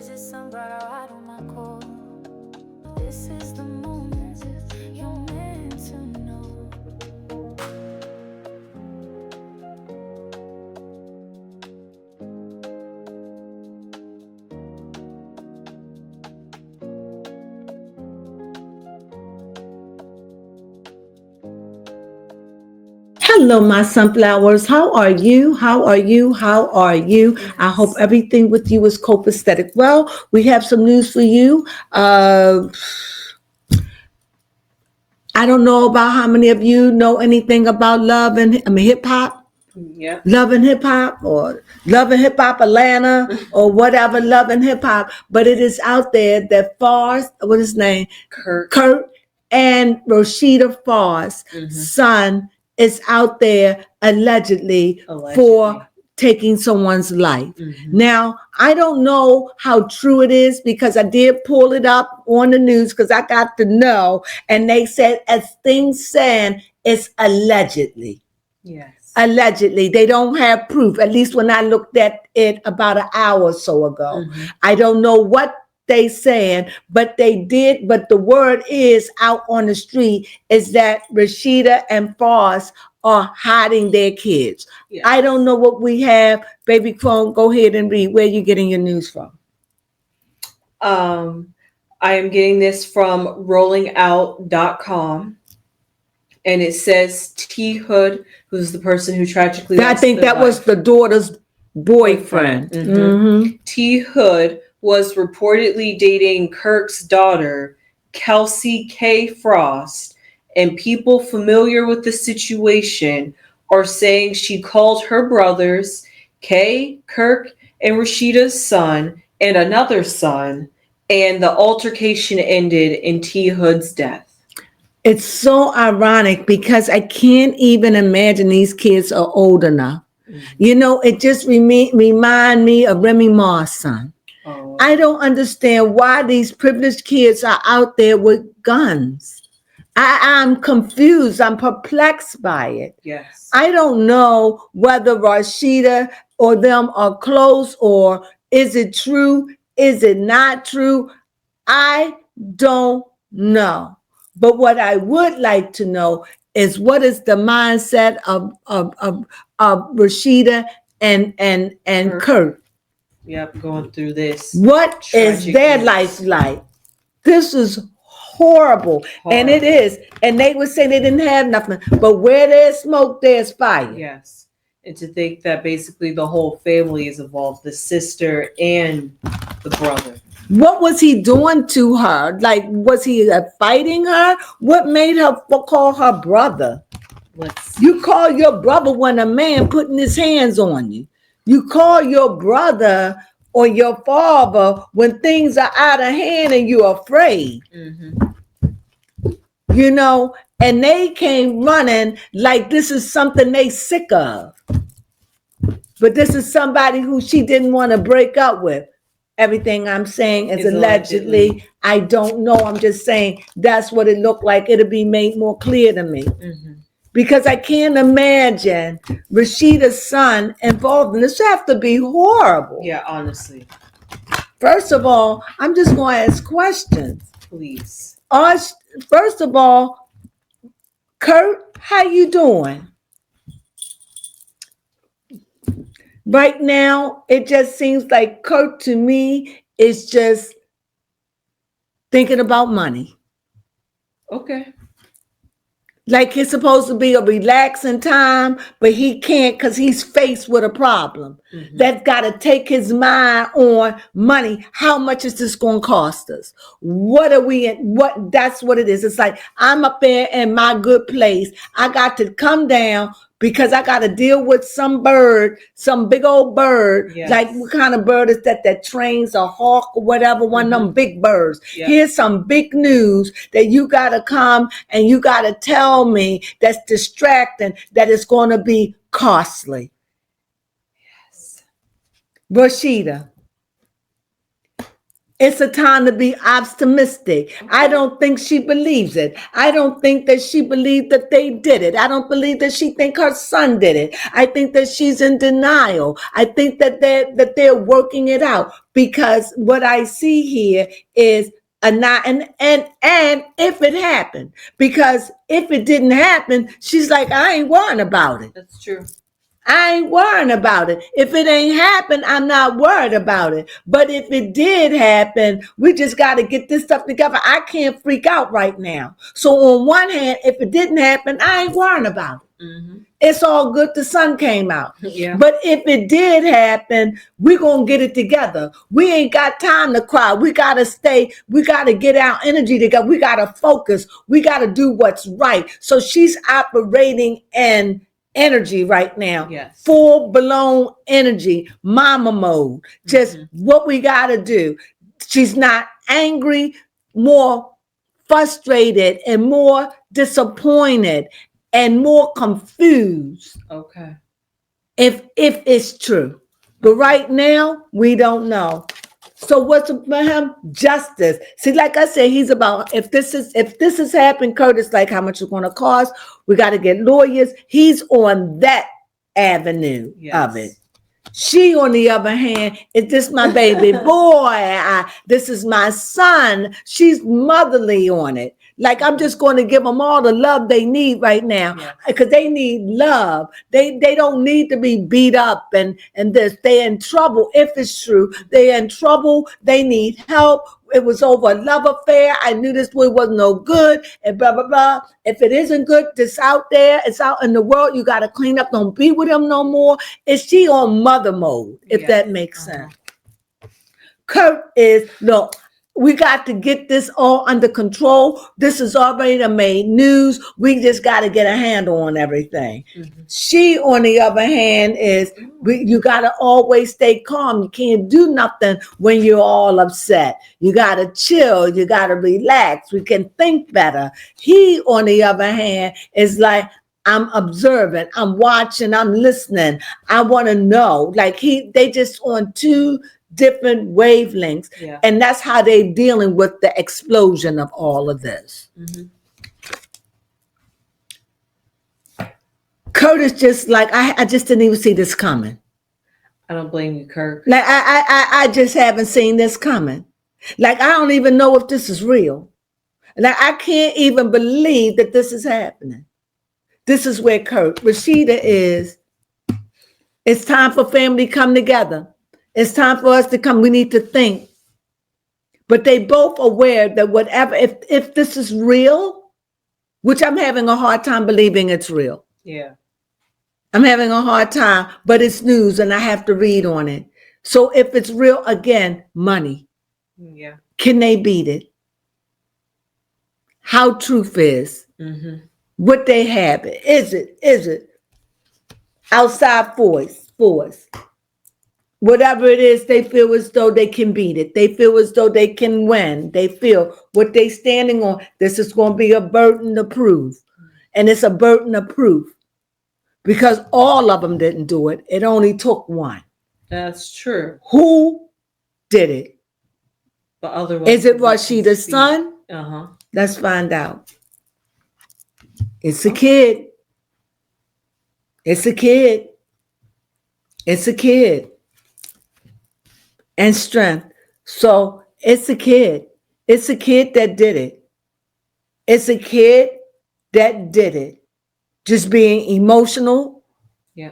visit some brother out on my call. This is the moment you're meant to know. Hello, my sunflowers. How are you? How are you? How are you? I hope everything with you is copacetic. Well, we have some news for you. I don't know about how many of you know anything about hip hop. Yeah. Love and Hip Hop or Love and Hip Hop Atlanta or whatever, Love and Hip Hop. But it is out there that what is his name? Kurt and Rasheeda Farr's son is out there allegedly for taking someone's life. Now, I don't know how true it is because I did pull it up on the news because I got to know. And they said, as things stand, it's allegedly. Yes. Allegedly. They don't have proof, at least when I looked at it about an hour or so ago. I don't know what they saying, but they did. But the word is out on the street is that Rasheeda and Foss are hiding their kids. Yes. I don't know what we have. Baby Crone, go ahead and read. Where are you getting your news from? I am getting this from rollingout.com. And it says T. Hood, who's the person who tragically lost I think that was the daughter's boyfriend. T. Hood was reportedly dating Kirk's daughter, Kelsey K. Frost, and people familiar with the situation are saying she called her brothers, Kay, Kirk, and Rasheeda's son, and another son, and the altercation ended in T. Hood's death. It's so ironic because I can't even imagine these kids are old enough. You know, it just remind me of Remy Ma's son. Oh. I don't understand why these privileged kids are out there with guns. I'm confused. I'm perplexed by it. Yes. I don't know whether Rasheeda or them are close or is it true? Is it not true? I don't know. But what I would like to know is what is the mindset of Rasheeda and Kurt? Yep, going through this. What is their life like? This is horrible. And it is. And they would say they didn't have nothing. But where there's smoke, there's fire. Yes. And to think that basically the whole family is involved, the sister and the brother. What was he doing to her? Like, was he fighting her? What made her call her brother? You call your brother when a man putting his hands on you. You call your brother or your father when things are out of hand and you're afraid. You know, and they came running like this is something they sick of. But this is somebody who she didn't want to break up with. Everything I'm saying is allegedly. I don't know. I'm just saying that's what it looked like. It'll be made more clear to me. Because I can't imagine Rasheeda's son involved in this. Have to be horrible. Yeah, honestly. First of all, I'm just going to ask questions. Please. First of all, Kurt, how you doing? Right now, it just seems like Kurt to me is just thinking about money. Okay. Like it's supposed to be a relaxing time, but he can't because he's faced with a problem. That's got to take his mind on money. How much is this going to cost us? What are we in? That's what it is. It's like I'm up there in my good place. I got to come down because I got to deal with some bird, some big old bird. Yes. Like what kind of bird is that? That trains a hawk or whatever, one of them big birds. Yep. Here's some big news that you got to come and you got to tell me that's distracting, that it's going to be costly. Yes. Rasheeda, It's a time to be optimistic. I don't think she believes it. I don't think that she believed that they did it. I don't believe that she think her son did it. I think that she's in denial. I think that they're working it out, because what I see here is a not and if it happened, because if it didn't happen, she's like, I ain't worrying about it. That's true. I ain't worrying about it. If it ain't happened, I'm not worried about it. But if it did happen, we just got to get this stuff together. I can't freak out right now. So on one hand, if it didn't happen, I ain't worrying about it. Mm-hmm. It's all good. The sun came out. Yeah. But if it did happen, we're going to get it together. We ain't got time to cry. We got to stay. We got to get our energy together. We got to focus. We got to do what's right. So she's operating in energy right now. Yes. Full blown energy, mama mode. Just what we got to do. She's not angry, more frustrated and more disappointed and more confused. Okay. If it's true. But right now, we don't know. So what's for him? Justice. See, like I said, he's about, if this has happened, Curtis, like how much it's going to cost. We got to get lawyers. He's on that avenue of it. She, on the other hand, is this my baby boy? This is my son. She's motherly on it. Like, I'm just going to give them all the love they need right now, because they need love. They don't need to be beat up and this. They're in trouble. If it's true, they're in trouble. They need help. It was over a love affair. I knew this boy wasn't no good and blah, blah, blah. If it isn't good, it's out there. It's out in the world. You got to clean up. Don't be with him no more. Is she on mother mode, if that makes sense? Kirk is, no, we got to get this all under control. This is already made news. We just got to get a handle on everything. She, on the other hand, is you got to always stay calm. You can't do nothing when you're all upset. You got to chill. You got to relax. We can think better. He, on the other hand, is like, I'm observant. I'm watching. I'm listening. I want to know. Like they just on two different wavelengths, and that's how they're dealing with the explosion of all of this. Curtis just like I just didn't even see this coming. I don't blame you, Kirk. Like I just haven't seen this coming. Like I don't even know if this is real. Like I can't even believe that this is happening. This is where Kirk Rasheeda is. It's time for family to come together. It's time for us to come. We need to think. But they both aware that whatever, if this is real, which I'm having a hard time believing it's real. Yeah. I'm having a hard time, but it's news and I have to read on it. So if it's real, again, money. Yeah. Can they beat it? How truth is. What they have. Is it outside force? Whatever it is, they feel as though they can beat it. They feel as though they can win. They feel what they're standing on. This is going to be a burden to prove. And it's a burden of proof. Because all of them didn't do it. It only took one. That's true. Who did it? But otherwise, is it Rasheeda's son? Uh-huh. Let's find out. It's a kid. It's a kid. It's a kid. And strength. So it's a kid. It's a kid that did it. It's a kid that did it. Just being emotional. Yeah.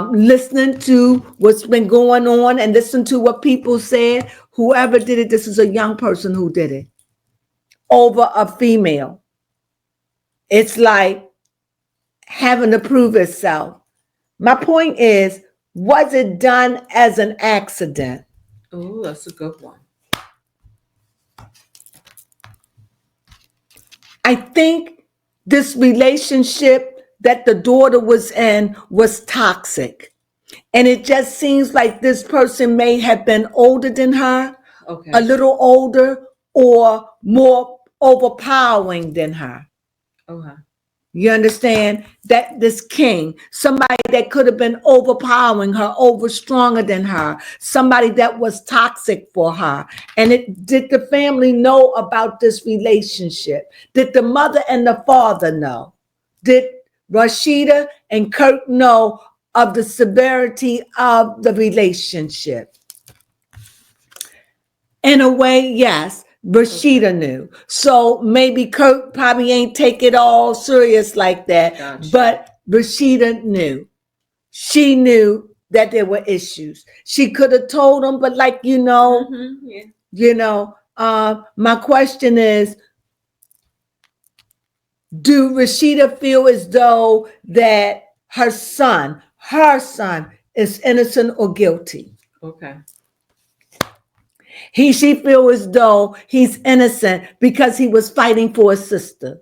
Listening to what's been going on and listen to what people said. Whoever did it, this is a young person who did it. Over a female. It's like having to prove itself. My point is, was it done as an accident? Oh, that's a good one. I think this relationship that the daughter was in was toxic. And it just seems like this person may have been older than her, a little older, or more overpowering than her. Okay. You understand? That this king, somebody that could have been overpowering her, over stronger than her, somebody that was toxic for her. And did the family know about this relationship? Did the mother and the father know? Did Rasheeda and Kirk know of the severity of the relationship? In a way, yes. Rasheeda knew. So maybe Kirk probably ain't take it all serious like that. Gotcha. But Rasheeda knew. She knew that there were issues. She could have told him, but like, my question is, do Rasheeda feel as though that her son is innocent or guilty? Okay. She feel as though he's innocent because he was fighting for his sister.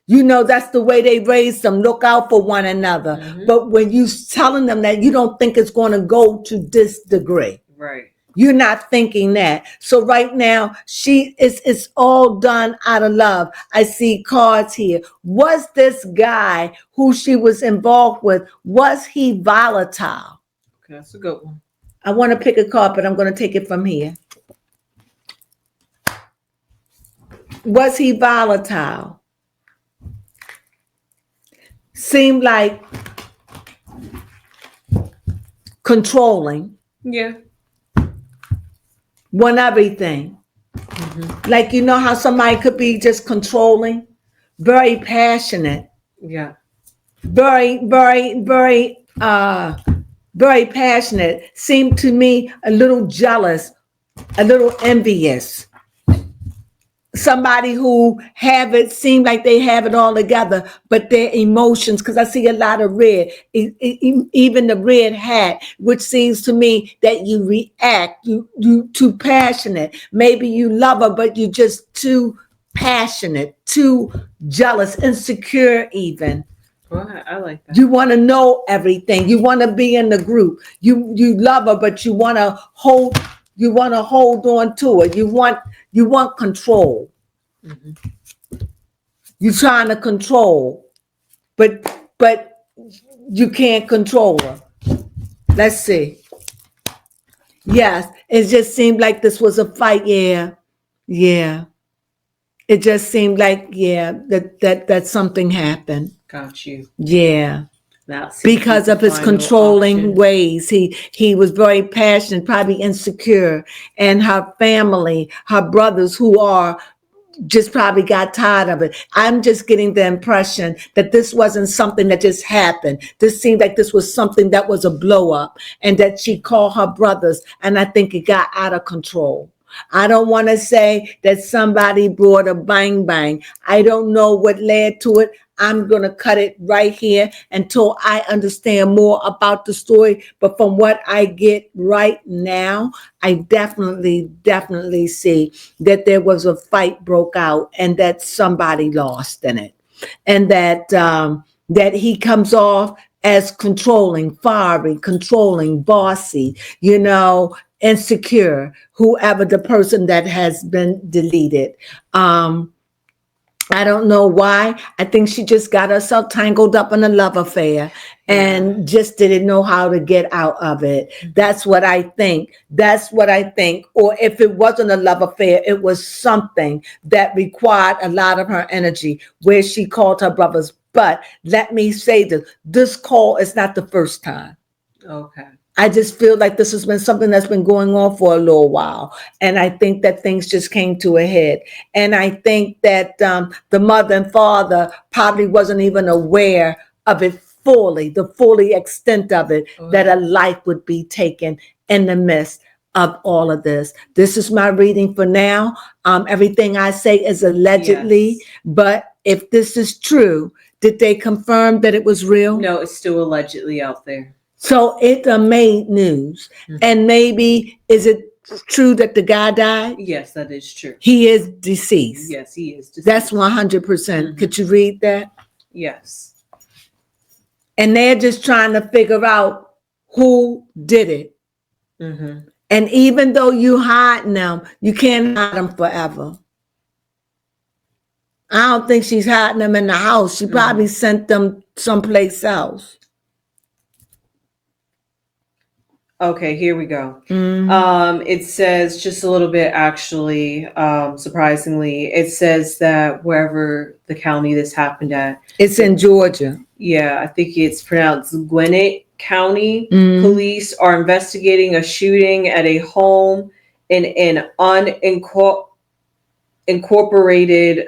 That's the way they raise them. Look out for one another. Mm-hmm. But when you telling them that, you don't think it's going to go to this degree. Right. You're not thinking that. So right now, it's all done out of love. I see cards here. Was this guy who she was involved with, was he volatile? Okay, that's a good one. I want to pick a card, but I'm going to take it from here. Was he volatile? Seemed like controlling. Yeah. Want everything. Mm-hmm. Like, how somebody could be just controlling, very passionate. Yeah. Very, very, very, very passionate. Seemed to me a little jealous, a little envious. Somebody who seem like they have it all together, but their emotions, because I see a lot of red, even the red hat, which seems to me that you react, you too passionate. Maybe you love her, but you're just too passionate, too jealous, insecure even. Well, I like that. You want to know everything. You want to be in the group. You love her, but you want to hold on to it. You want control. Mm-hmm. You're trying to control, but you can't control her. Let's see. Yes, it just seemed like this was a fight. Yeah. It just seemed like that something happened. Got you. Yeah. Because of his controlling ways. He was very passionate, probably insecure. And her family, her brothers who are just probably got tired of it. I'm just getting the impression that this wasn't something that just happened. This seemed like this was something that was a blow up and that she called her brothers. And I think it got out of control. I don't want to say that somebody brought a bang bang. I don't know what led to it. I'm going to cut it right here until I understand more about the story. But from what I get right now, I definitely see that there was a fight broke out and that somebody lost in it. And that he comes off as controlling, fiery, controlling, bossy, insecure, whoever the person that has been deleted. I don't know why. I think she just got herself tangled up in a love affair and just didn't know how to get out of it. That's what I think. Or if it wasn't a love affair, it was something that required a lot of her energy where she called her brothers. But let me say this call is not the first time. Okay. I just feel like this has been something that's been going on for a little while. And I think that things just came to a head. And I think that the mother and father probably wasn't even aware of it fully, the fully extent of it, that a life would be taken in the midst of all of this. This is my reading for now. Everything I say is allegedly, but if this is true, did they confirm that it was real? No, it's still allegedly out there. So it made news. Mm-hmm. And maybe, is it true that the guy died? Yes, that is true. He is deceased. Yes, he is deceased. That's 100%. Mm-hmm. Could you read that? Yes. And they're just trying to figure out who did it. Mm-hmm. And even though you hiding them, you can't hide them forever. I don't think she's hiding them in the house. She probably sent them someplace else. Okay, here we go. Mhm. It says just a little bit, actually, surprisingly, it says that wherever the county this happened at, It's in Georgia. yeah, I think it's pronounced Gwinnett County. Mhm. Police are investigating a shooting at a home in an unincorporated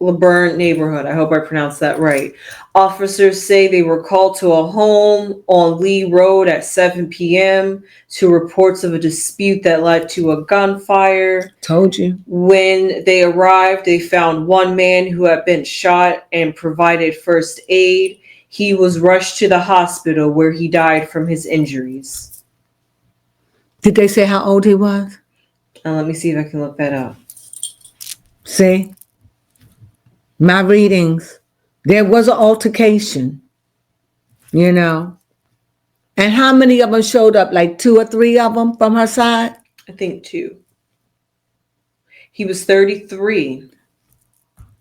LeBurn neighborhood. I hope I pronounced that right. Officers say they were called to a home on Lee Road at 7 p.m. to reports of a dispute that led to a gunfire. Told you. When they arrived, they found one man who had been shot and provided first aid. He was rushed to the hospital where he died from his injuries. Did they say how old he was? Let me see if I can look that up. See? My readings. There was an altercation, you know. And how many of them showed up? Like 2 or 3 of them from her side? I think 2. He was 33.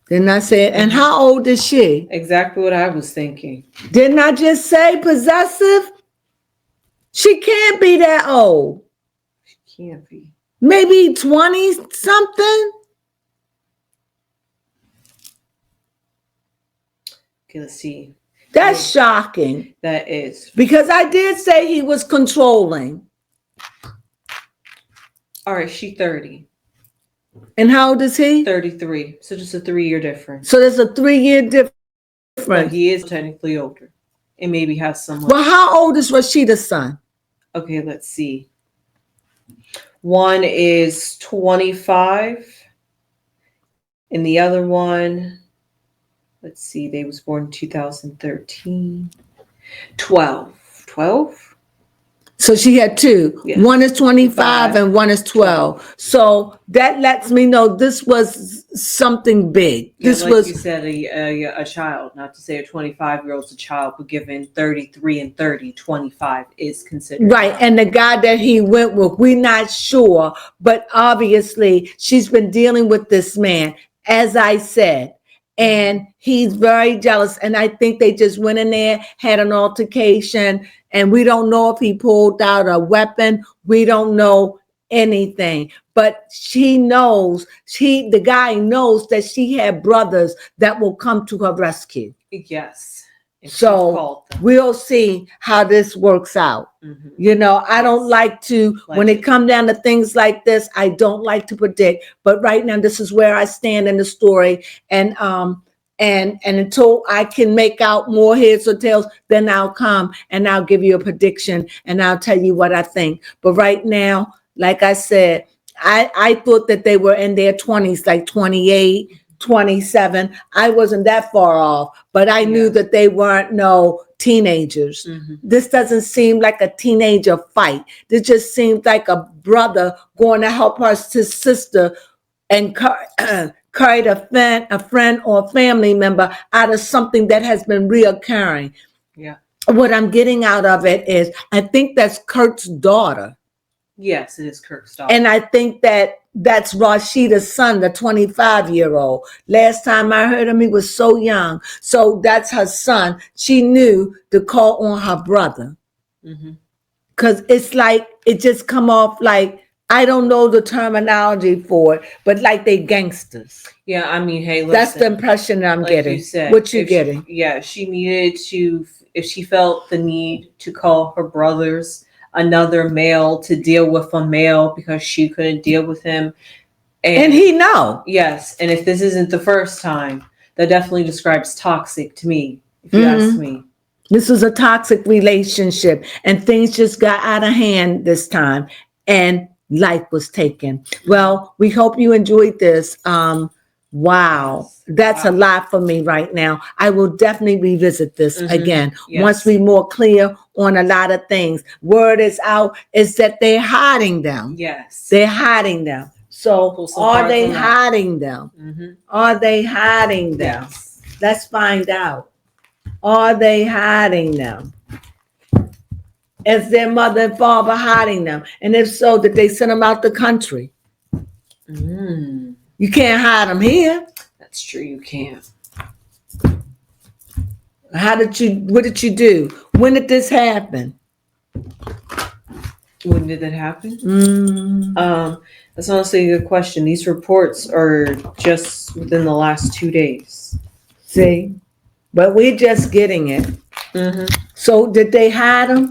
Didn't I say it? And how old is she? Exactly what I was thinking. Didn't I just say possessive? She can't be that old. She can't be. Maybe 20 something? Okay, let's see. That's shocking. That is. Because I did say he was controlling. All right, she's 30. And how old is he? 33. So just a 3-year difference. So there's a 3-year difference. But he is technically older. And maybe has some. Well, how old is Rasheeda's son? Okay, let's see. One is 25. And the other one, let's see, they was born in 2013. 12. 12? So she had 2. Yes. One is 25 and one is 12. So that lets me know this was something big. Yeah, this like was, you said, a child. Not to say a 25-year-old's a child, but given 33 and 30, 25 is considered. right. And the guy that he went with, we're not sure, but obviously she's been dealing with this man, as I said. And he's very jealous. And I think they just went in there, had an altercation, and we don't know if he pulled out a weapon. We don't know anything. But she knows, the guy knows that she had brothers that will come to her rescue. Yes. And So we'll see how this works out. Mhm. You know, I don't like to, when it come down to things like this, I don't like to predict. But right now, this is where I stand in the story. And until I can make out more heads or tails, then I'll come and I'll give you a prediction and I'll tell you what I think. But right now, like I said, I thought that they were in their 20s, like 28, 27. I wasn't that far off, but I knew that they weren't no teenagers. Mhm. This doesn't seem like a teenager fight. This just seems like a brother going to help his sister and carried a friend or a family member out of something that has been reoccurring. Yeah. What I'm getting out of it is, I think that's Kirk's daughter. Yes, it is Kirk's daughter. And I think that's Rasheeda's son, the 25-year-old. Last time I heard him, he was so young. So that's her son. She knew to call on her brother. Because it's like, it just come off like, I don't know the terminology for it, but like they gangsters. Yeah, I mean, hey, listen. That's the impression that I'm like getting. You said, what you getting? She needed to, if she felt the need to call her brothers another male to deal with a male because she couldn't deal with him. And he know. Yes. And if this isn't the first time, that definitely describes toxic to me, if you ask me. This was a toxic relationship and things just got out of hand this time and life was taken. Well, we hope you enjoyed this. Wow. That's a lot for me right now. I will definitely revisit this again. Once we're more clear on a lot of things. Word is out is that they're hiding them. Yes. They're hiding them. So are they hiding them? Are they hiding them? Yes. Let's find out. Are they hiding them? Is their mother and father hiding them? And if so, did they send them out the country? You can't hide them here. That's true. You can't. What did you do? When did this happen? When did that happen? That's honestly a good question. These reports are just within the last 2 days. See, but we're just getting it. So did they hide him?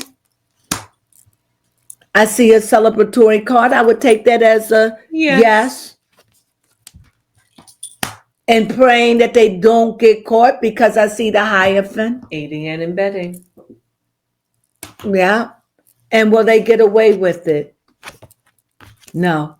I see a celebratory card. I would take that as a yes. And praying that they don't get caught because I see the hyphen. Aiding and abetting. Yeah. And will they get away with it? No.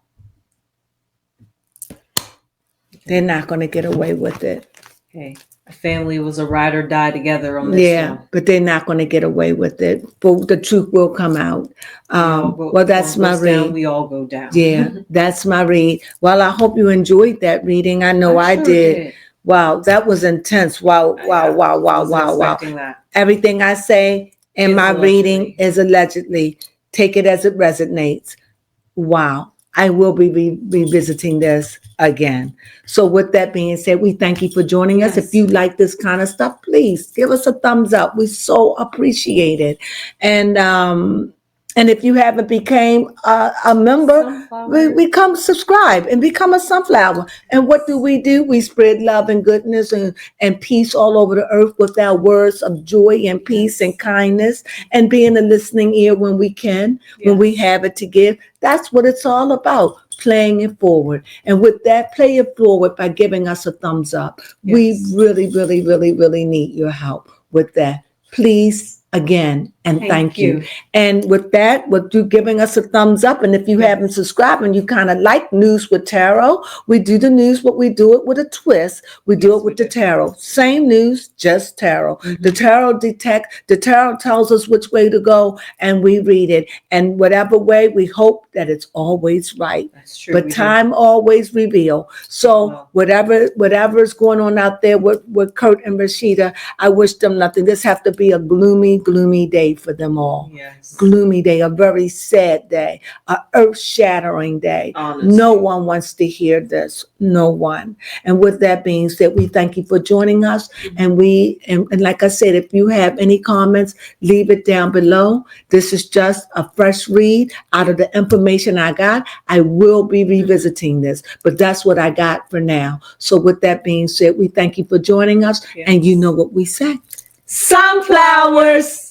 They're not going to get away with it. Hey, a family was a ride or die together on this one. But they're not going to get away with it. But the truth will come out. That's my read. We all go down. Yeah, that's my read. Well, I hope you enjoyed that reading. I know I did. Wow, that was intense. Wow. That. Everything I say in my reading is allegedly. Take it as it resonates. Wow. I will be revisiting this again. So with that being said, we thank you for joining us. If you like this kind of stuff, please give us a thumbs up. We so appreciate it. And if you haven't became a member, become subscribe and become a sunflower. And what do? We spread love and goodness and peace all over the earth with our words of joy and peace and kindness and being a listening ear when we can, when we have it to give. That's what it's all about, playing it forward. And with that, play it forward by giving us a thumbs up. We really, really, really, really need your help with that. Please. Again, and thank you. And with that, with you giving us a thumbs up, and if you haven't subscribed and you kind of like News with Tarot, we do the news, but we do it with a twist. We do it with the tarot. Same news, just tarot. The tarot tells us which way to go, and we read it. And whatever way, we hope that it's always right. That's true. But time always reveal. So whatever is going on out there with Kirk and Rasheeda, I wish them nothing. This have to be a gloomy day for them all. Yes. Gloomy day, a very sad day, a earth-shattering day. Honestly. No one wants to hear this. No one. And with that being said, we thank you for joining us. And like I said, if you have any comments, leave it down below. This is just a fresh read out of the information I got. I will be revisiting this, but that's what I got for now. So with that being said, we thank you for joining us. And you know what we say. Sunflowers!